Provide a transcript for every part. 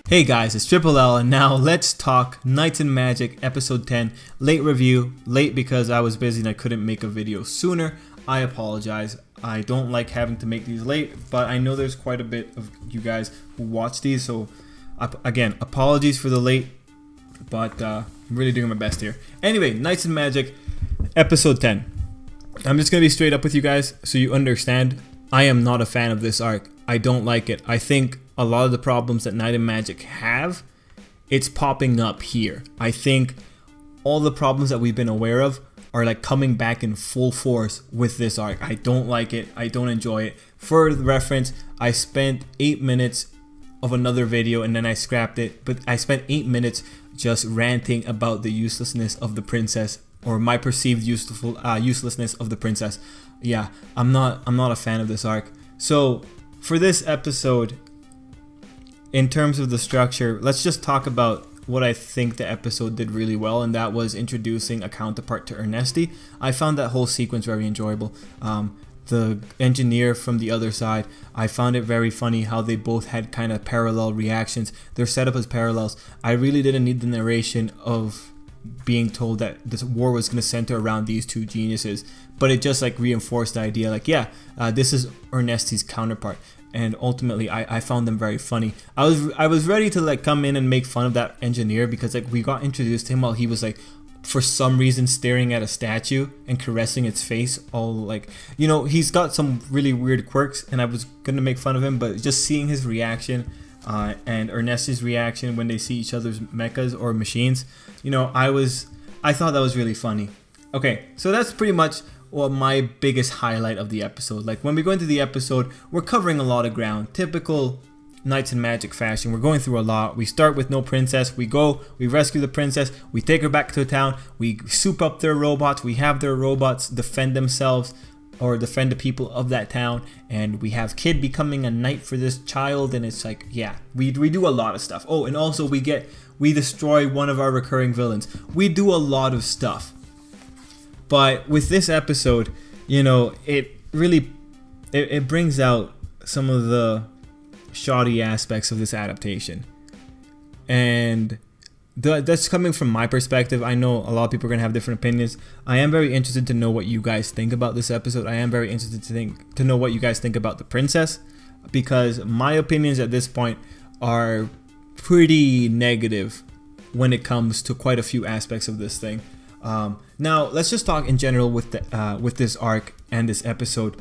Hey guys, it's Tripl-L, and now let's talk Knights and Magic episode 10. Late review, late because I was busy and I couldn't make a video sooner. I apologize. I don't like having to make these late, but I know there's quite a bit of you guys who watch these, so again, apologies for the late, but I'm really doing my best here. Anyway, Knights and Magic episode 10. I'm just going to be straight up with you guys so you understand. I am not a fan of this arc. I don't like it. I think a lot of the problems that Knight and Magic have, it's popping up here. I think all the problems that we've been aware of are like coming back in full force with this arc. I don't like it. I don't enjoy it. For reference, I spent 8 minutes of another video and then I scrapped it, but I spent 8 minutes just ranting about the uselessness of the princess, or my perceived uselessness of the princess. Yeah, I'm not a fan of this arc. So for this episode, in terms of the structure, let's just talk about what I think the episode did really well, and that was introducing a counterpart to Ernesti. I found that whole sequence very enjoyable. The engineer from the other side, I found it very funny how they both had kind of parallel reactions. They're set up as parallels. I really didn't need the narration of being told that this war was going to center around these two geniuses, but it just like reinforced the idea like, yeah, this is Ernesti's counterpart. And ultimately, I found them very funny. I was ready to like come in and make fun of that engineer because like we got introduced to him while he was like, for some reason, staring at a statue and caressing its face. All like, you know, he's got some really weird quirks, and I was gonna make fun of him, but just seeing his reaction and Ernesti's reaction when they see each other's mechas or machines, you know, I thought that was really funny. Okay, so that's pretty much my biggest highlight of the episode. Like when we go into the episode, we're covering a lot of ground. Typical Knights and Magic fashion. We're going through a lot. We start with no princess. We rescue the princess. We take her back to the town. We soup up their robots. We have their robots defend themselves or defend the people of that town. And we have Kid becoming a knight for this child. And it's like, yeah, we do a lot of stuff. Oh, and also we destroy one of our recurring villains. We do a lot of stuff. But with this episode, you know, it really it brings out some of the shoddy aspects of this adaptation. And that's coming from my perspective. I know a lot of people are going to have different opinions. I am very interested to know what you guys think about this episode. I am very interested to know what you guys think about the princess, because my opinions at this point are pretty negative when it comes to quite a few aspects of this thing. Now let's just talk in general with this arc and this episode.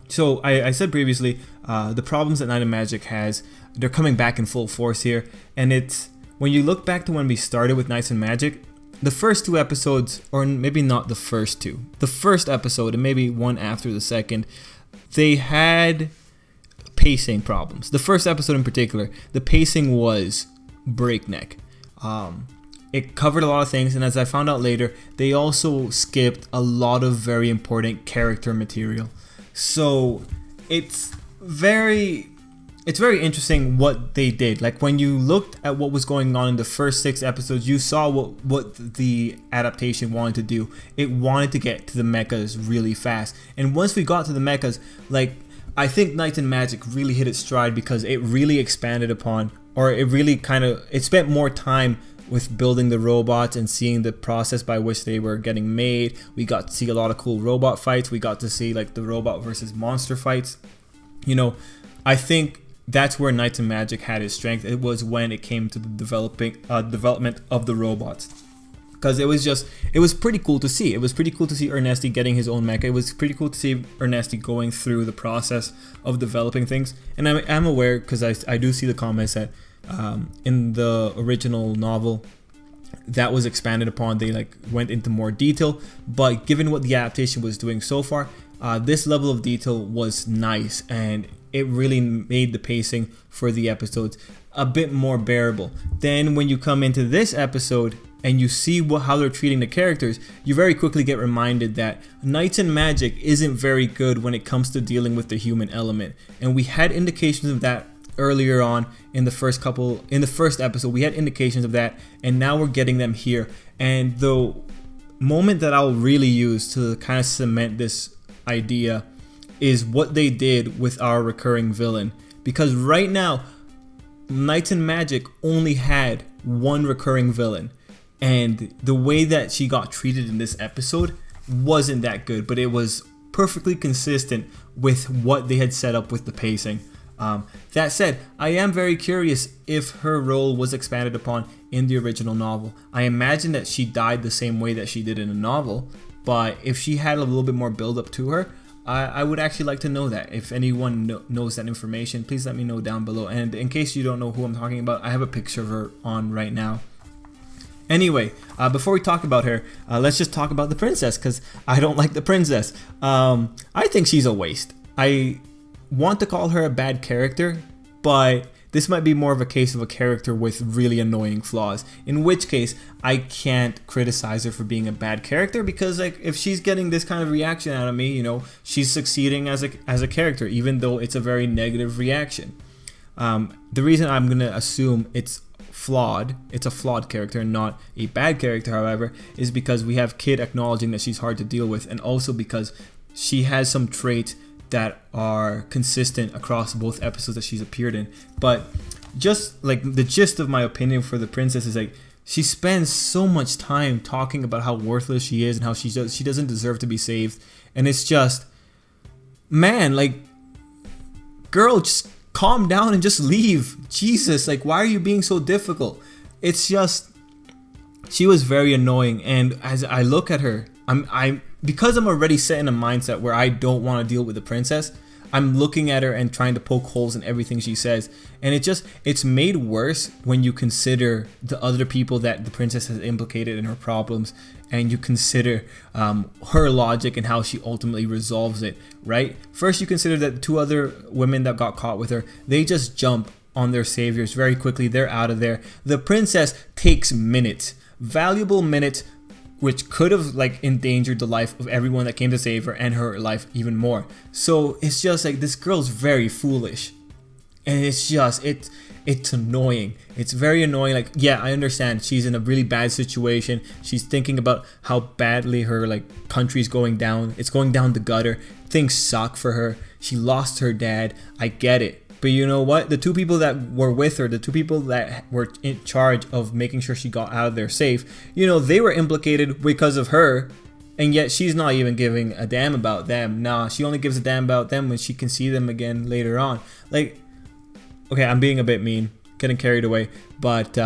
So I said previously, the problems that Knight and Magic has, they're coming back in full force here, and it's when you look back to when we started with Knights and Magic, the first two episodes, or maybe not the first two, the first episode and maybe one after the second, they had pacing problems. The first episode in particular, the pacing was breakneck. It covered a lot of things, and as I found out later, they also skipped a lot of very important character material. So it's very interesting what they did. Like when you looked at what was going on in the first 6 episodes, you saw what the adaptation wanted to do. It wanted to get to the mechas really fast, and once we got to the mechas, like I think Knights and Magic really hit its stride because it really expanded upon, or it really it spent more time with building the robots and seeing the process by which they were getting made. We got to see a lot of cool robot fights. We got to see like the robot versus monster fights. You know, I think that's where Knights and Magic had its strength. It was when it came to the development of the robots. Because it was pretty cool to see. It was pretty cool to see Ernesti getting his own mecha. It was pretty cool to see Ernesti going through the process of developing things. And I'm aware, because I do see the comments that in the original novel that was expanded upon. They like went into more detail, but given what the adaptation was doing so far, this level of detail was nice, and it really made the pacing for the episodes a bit more bearable. Then when you come into this episode and you see how they're treating the characters, you very quickly get reminded that Knights and Magic isn't very good when it comes to dealing with the human element, and we had indications of that earlier on in the first episode. We had indications of that, and now we're getting them here. And the moment that I'll really use to kind of cement this idea is what they did with our recurring villain, because right now Knights and Magic only had one recurring villain, and the way that she got treated in this episode wasn't that good, but it was perfectly consistent with what they had set up with the pacing. That said, I am very curious if her role was expanded upon in the original novel. I imagine that she died the same way that she did in the novel, but if she had a little bit more build up to her, I would actually like to know that. If anyone knows that information, please let me know down below. And in case you don't know who I'm talking about, I have a picture of her on right now. Anyway, before we talk about her, let's just talk about the princess, because I don't like the princess. I think she's a waste. I want to call her a bad character, but this might be more of a case of a character with really annoying flaws, in which case I can't criticize her for being a bad character, because like if she's getting this kind of reaction out of me, you know, she's succeeding as a character, even though it's a very negative reaction. The reason I'm gonna assume it's a flawed character and not a bad character, however, is because we have Kid acknowledging that she's hard to deal with, and also because she has some traits that are consistent across both episodes that she's appeared in. But just like the gist of my opinion for the princess is like she spends so much time talking about how worthless she is and how she doesn't deserve to be saved, and it's just, man, like, girl, just calm down and just leave. Jesus, like, why are you being so difficult? It's just, she was very annoying, and as I look at her, because I'm already set in a mindset where I don't want to deal with the princess, I'm looking at her and trying to poke holes in everything she says, and it's made worse when you consider the other people that the princess has implicated in her problems, and you consider her logic and how she ultimately resolves it, right? First, you consider that the two other women that got caught with her, they just jump on their saviors very quickly. They're out of there. The princess takes minutes, valuable minutes, which could have like endangered the life of everyone that came to save her, and her life even more. So it's just like, this girl's very foolish, and it's just, it's annoying. It's very annoying. Like, yeah, I understand she's in a really bad situation. She's thinking about how badly her like country's going down. It's going down the gutter. Things suck for her. She lost her dad. I get it. But you know what? The two people that were with her, the two people that were in charge of making sure she got out of there safe, you know, they were implicated because of her, and yet she's not even giving a damn about them. Nah, she only gives a damn about them when she can see them again later on. Like, okay, I'm being a bit mean, getting carried away, but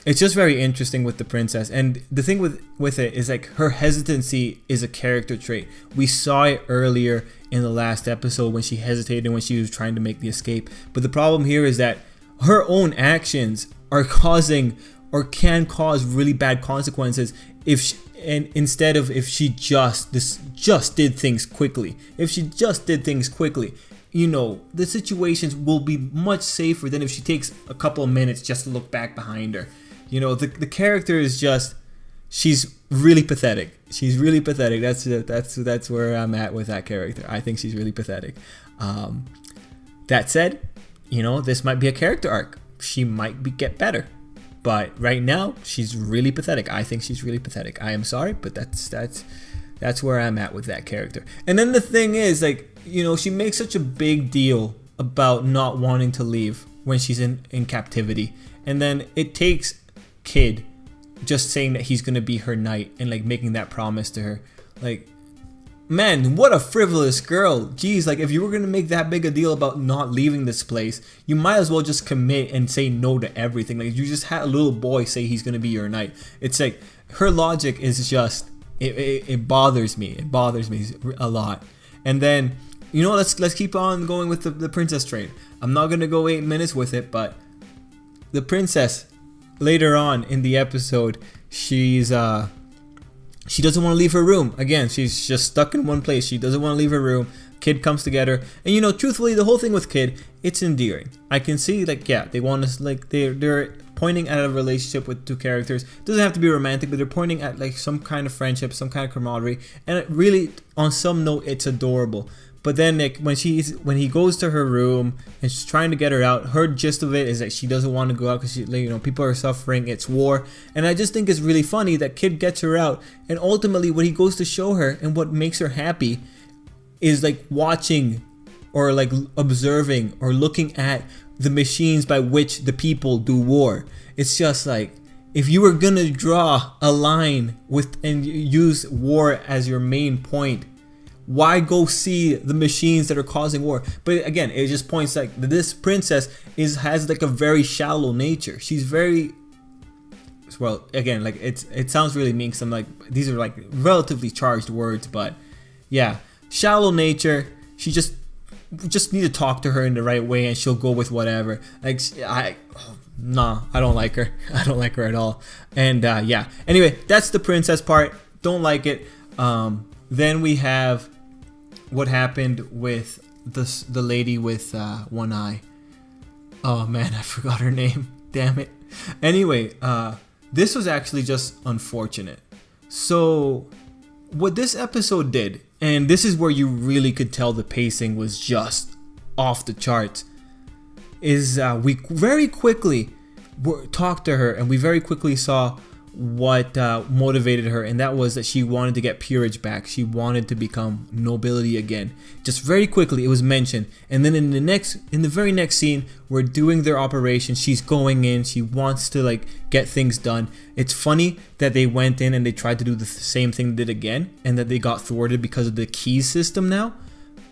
it's just very interesting with the princess. And the thing with it is like her hesitancy is a character trait. We saw it earlier in the last episode when she hesitated when she was trying to make the escape. But the problem here is that her own actions are causing or can cause really bad consequences if she just did things quickly. If she just did things quickly, you know, the situations will be much safer than if she takes a couple of minutes just to look back behind her. You know, the character is just, she's really pathetic. She's really pathetic. That's where I'm at with that character. I think she's really pathetic. That said, you know, this might be a character arc. She might get better. But right now, she's really pathetic. I think she's really pathetic. I am sorry, but that's where I'm at with that character. And then the thing is, like, you know, she makes such a big deal about not wanting to leave when she's in captivity. And then it takes Kid just saying that he's gonna be her knight and like making that promise to her. Like, man, what a frivolous girl. Jeez, like if you were gonna make that big a deal about not leaving this place, you might as well just commit and say no to everything. Like, you just had a little boy say he's gonna be your knight. It's like, her logic is just, it bothers me. It bothers me a lot. And then, you know, let's keep on going with the princess trait. I'm not gonna go 8 minutes with it, but the princess, later on in the episode, she doesn't want to leave her room. Again, she's just stuck in one place. She doesn't want to leave her room. Kid comes to get her, and you know, truthfully, the whole thing with Kid, it's endearing. I can see, like, yeah, they want to, like, they're pointing at a relationship with two characters. It doesn't have to be romantic, but they're pointing at like some kind of friendship, some kind of camaraderie, and it really, on some note, it's adorable. But then like when he goes to her room and she's trying to get her out, her gist of it is that she doesn't want to go out because you know, people are suffering, it's war. And I just think it's really funny that Kid gets her out, and ultimately what he goes to show her and what makes her happy is like watching or like observing or looking at the machines by which the people do war. It's just like, if you were gonna draw a line with and use war as your main point, why go see the machines that are causing war? But again, it just points like this princess has like a very shallow nature. She's very, well, again, like it sounds really mean because I'm like, these are like relatively charged words, but yeah, shallow nature. She just need to talk to her in the right way and she'll go with whatever. Like I don't like her. I don't like her at all. And yeah, anyway, that's the princess part. Don't like it. Then we have what happened with the lady with one eye. Oh man, I forgot her name. Damn it. Anyway, this was actually just unfortunate. So what this episode did, and this is where you really could tell the pacing was just off the charts, is we very quickly talked to her and we very quickly saw what motivated her, and that was that she wanted to get peerage back. She wanted to become nobility again. Just very quickly it was mentioned, and then in the very next scene, we're doing their operation. She's going in, she wants to like get things done. It's funny that they went in and they tried to do the same thing they did again, and that they got thwarted because of the keys system now.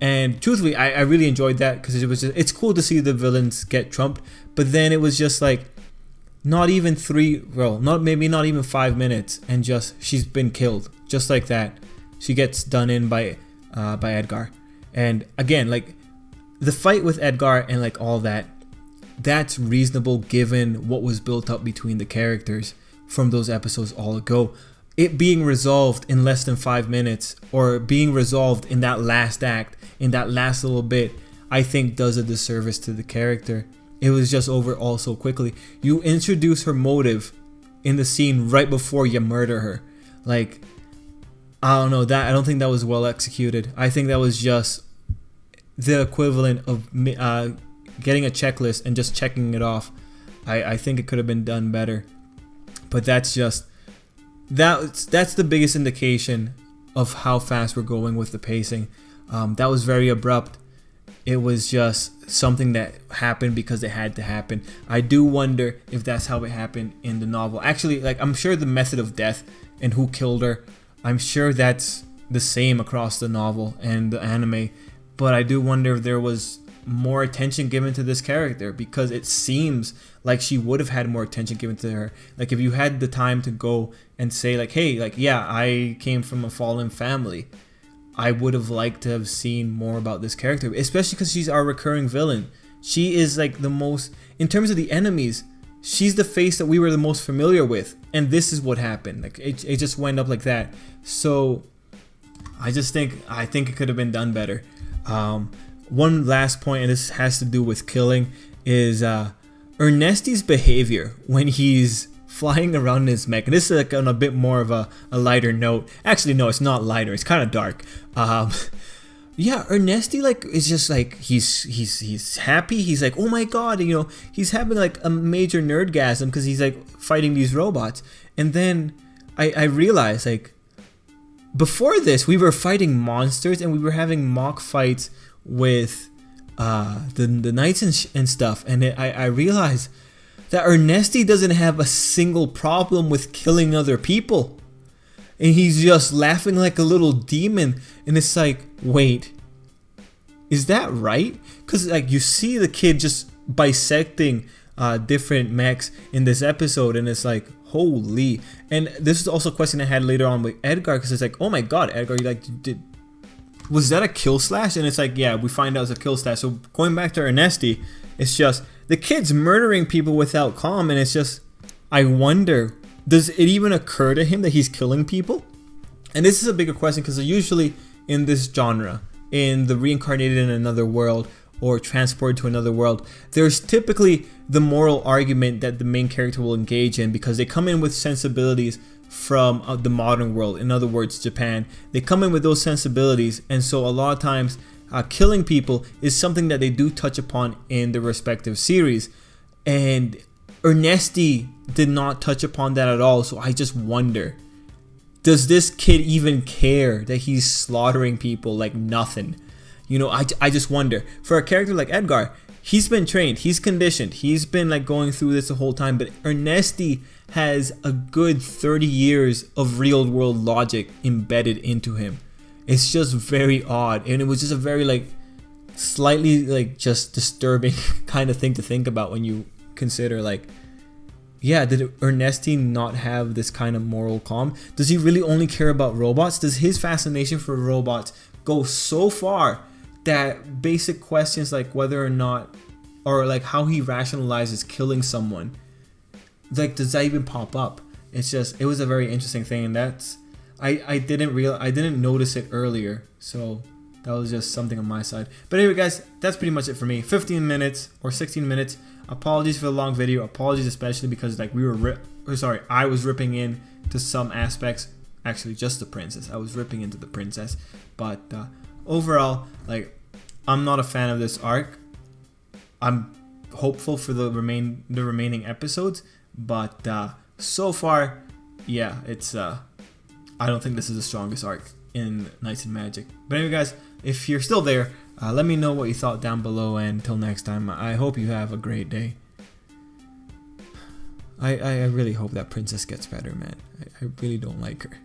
And truthfully, I really enjoyed that because it's cool to see the villains get trumped, but then it was just like not even 5 minutes, and just she's been killed just like that. She gets done in by Edgar. And again, like the fight with Edgar and like all that's reasonable given what was built up between the characters from those episodes all ago. It being resolved in less than 5 minutes, or being resolved in that last act, in that last little bit, I think does a disservice to the character. It was just over all so quickly. You introduce her motive in the scene right before you murder her. Like, I don't know, I don't think that was well executed. I think that was just the equivalent of getting a checklist and just checking it off. I think it could have been done better. But that's the biggest indication of how fast we're going with the pacing. That was very abrupt. It was just something that happened because it had to happen. I do wonder if that's how it happened in the novel. Actually, like, I'm sure the method of death and who killed her, I'm sure that's the same across the novel and the anime. But I do wonder if there was more attention given to this character, because it seems like she would have had more attention given to her. Like, if you had the time to go and say like, hey, like, yeah, I came from a fallen family, I would have liked to have seen more about this character, especially because she's our recurring villain. She is like the most, in terms of the enemies, she's the face that we were the most familiar with, and this is what happened. Like it just went up like that. So I think it could have been done better. One last point, and this has to do with killing, is Ernesti's behavior when he's flying around in his mech. And this is like on a bit more of a lighter note. Actually, no, it's not lighter. It's kind of dark. Yeah, Ernesti like is just like he's happy. He's like, oh my god, you know, he's having like a major nerdgasm because he's like fighting these robots. And then I realized, like, before this we were fighting monsters and we were having mock fights with the knights and stuff. And I realized that Ernesti doesn't have a single problem with killing other people. And he's just laughing like a little demon. And it's like, wait, is that right? Because like you see the kid just bisecting different mechs in this episode, and it's like, holy. And this is also a question I had later on with Edgar, because it's like, oh my god, Edgar, you like was that a kill slash? And it's like, yeah, we find out it's a kill slash. So going back to Ernesti, it's just the kid's murdering people without calm, and it's just, I wonder, does it even occur to him that he's killing people? And this is a bigger question, because usually in this genre, in the reincarnated in another world or transported to another world, there's typically the moral argument that the main character will engage in, because they come in with sensibilities from the modern world. In other words, Japan. They come in with those sensibilities, and so a lot of times killing people is something that they do touch upon in the respective series. And Ernesti did not touch upon that at all. So I just wonder, does this kid even care that he's slaughtering people like nothing? You know, I just wonder, for a character like Edgar, he's been trained, he's conditioned, he's been like going through this the whole time, but Ernesti has a good 30 years of real world logic embedded into him. It's just very odd, and it was just a very like slightly like just disturbing kind of thing to think about when you consider like, yeah, did Ernesti not have this kind of moral calm? Does he really only care about robots? Does his fascination for robots go so far that basic questions like whether or not, or like how he rationalizes killing someone, like does that even pop up? It's just, it was a very interesting thing, and that's, I didn't notice it earlier, so that was just something on my side. But anyway guys, that's pretty much it for me. 15 minutes or 16 minutes. Apologies for the long video. Apologies especially because like I was ripping in to some aspects. Actually, just the princess. I was ripping into the princess. But overall, like, I'm not a fan of this arc. I'm hopeful for the remaining episodes, but so far, yeah, it's I don't think this is the strongest arc in Knights and Magic. But anyway guys, if you're still there, let me know what you thought down below, and until next time, I hope you have a great day. I really hope that princess gets better, man. I really don't like her.